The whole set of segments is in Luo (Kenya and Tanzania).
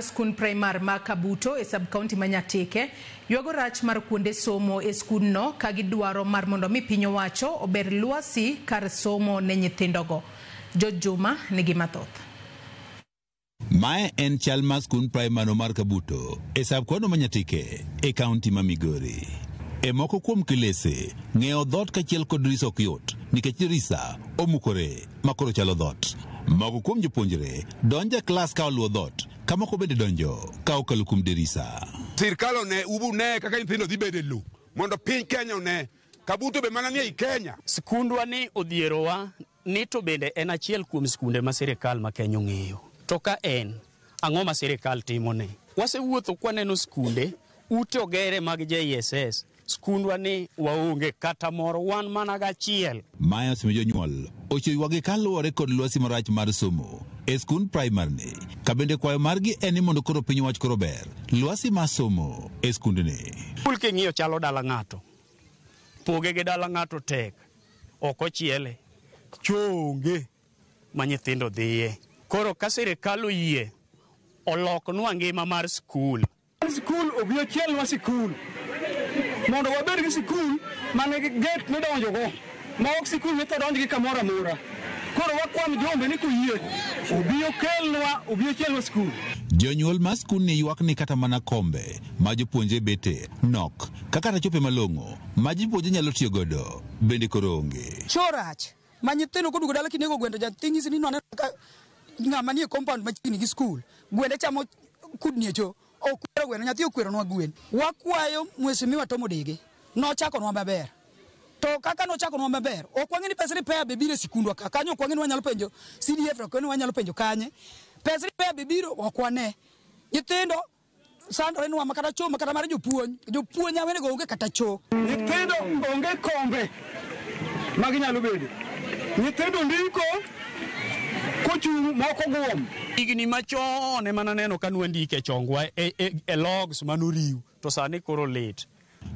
Skun primar ma Kabuto e sub-county Manyatike yuago rach mar kuonde somo e skundno ka gidwaro mar mondo mi piny owacho ober lwasi kar somo ne nyithindogo. Jojuma nigi mathoth. Mae en chal mar skun primar mar Kabuto e sub-county Manyatike e kaunti ma Migori. E moko kuom kilese ng'eyo dhot kachiel kod risa ok yot nikech risa omukore makoro chalo dhot. Moko kuom jopuonjre donjo e klas ka oluwo dhot kama ko bende donjo ka okalo kuom dirisa. Sirkal one ubu ne kaka nyithindo dhi bedo e lowo mondo piny Kenya one Kabuto be mana ni ei Kenya. Skundwa ni odhierowa ni to bende en achiel kuom skunde ma sirkal ma Kenya ong'eyo. To ka en ang'o ma sirkal timone? Wasewuotho kwaneno skunde ute ogere mag JSS. Skundwa ni waonge kata moro wan mana gachiel. Maya osime jonyuol ochoywagi kaluwore kod lwasi marach mar somo e skund primar ni. Ka bende kwayo margi en ni mondo koro piny owach koro ber lwasi mar somo e skund ni. Skul king'iyo chalo dala ng'ato. Poge gi dala ng'ato tek. Ok ochiele. Chonge ma nyithindo dhiye. Koro ka sirkal oyie oloknwa ngima mar skul. Skul obi ochiel wa skul. Mondo wabed gi sikul mane gate midonjo go ma ok sikul ne donjo gi kamoro amora. Koro wakwan jombe ni kuyie obi okelwa sikul. Jonyuol ma skul ni ywak ni kata mana kombe ma jopuonje bete nok kaka ta chope malong'o ma jopuonje nyalo tiyo godo bende koro onge. Chorach ma nyithindo kodugo dala kinego gwendo jating'isi ni none ka ng'ama nie compound machiegni gi skul gwende chamo kudni echo. Okwero gweno nyathi okweronwa gwen. Wakwayo mheshimiwa Tom Odege nochakonwa maber. To kaka nochakonwa maber, ok wang'e ni pesa repair be biro e sikundwa ka. Kanyo ok wang'e ni wanyalo penjo CDF ok wang'e ni wanyalo penjo kanye. Pesa repair be biro ok wane. Nyithindo sandore nwa makata cho makata mar jopuonj. Jopuonj awene go onge kata cho. Nyithindo onge kombe maginyalo bedo. Nyithindo ndiko kochung' moko guom. Igni machon ema naneno ka nwandike chongwa e logs manoriw to sani koro late.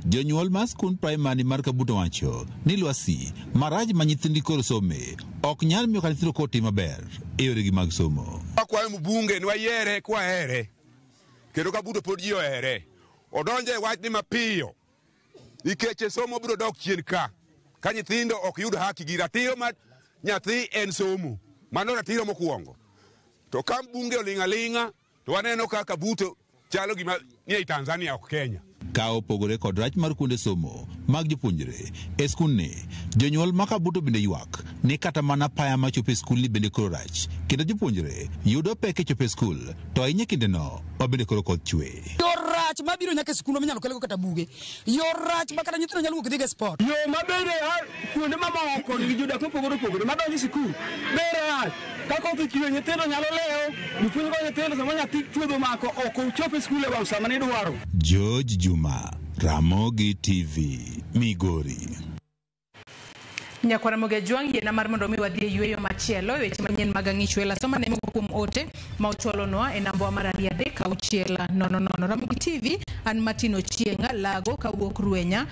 Jonyuol ma skund primary mar Kabuto wacho ni lwasi maraj ma nyithindi koro some ok nyal miyo ka nyithindo koti maber e yoregi mag somo. Akwayo mbunge ni wayiere kwahere kendo Kabuto pod ji ohere odonje wach ni mapiyo nikech somo biro dok chien ka nyithindo ok yud haki gi ratiro ma nyathi en somo mano ratiro mokwongo. To ka mbunge oling'aling'a to waneno ka Kabuto chalo gima ni ei Tanzania ok Kenya. Ka opogore kod rach mar kuonde somo mag jopuonjre e skund ni, jonyuol ma Kabuto bende ywak ni kata mana paya ma chope skul ni bende koro rach kendo jopuonjre yudo pek e chope skul to ahinya kindeno bende koro koth chwe. Yorach mabiro nyaka sikundwa minyalo kelgo kata buge. Yorach ma kata nyithindo nyalo wuok dhi sport. Yo mabende kuonde mamoko gi jodak mopogore opogore madonjo sikul bere kako kichiwe nyithindo nyalo leo jopuonj go nyithindo sama nyathi chuodho mako ok ochope skul e wang' sama ne dwaro. George Juma, Ramogi TV, Migori. Nyakwara Moge Juang yena mar mondo mi wadhi e yweyo machielo e weche manyien mag ang'ichwe la soma ne moko kuom ote ma ochwalonwa e namba mar 3 6 000. Ramogi TV an Martin Ochienga lago kawuok Rwenya.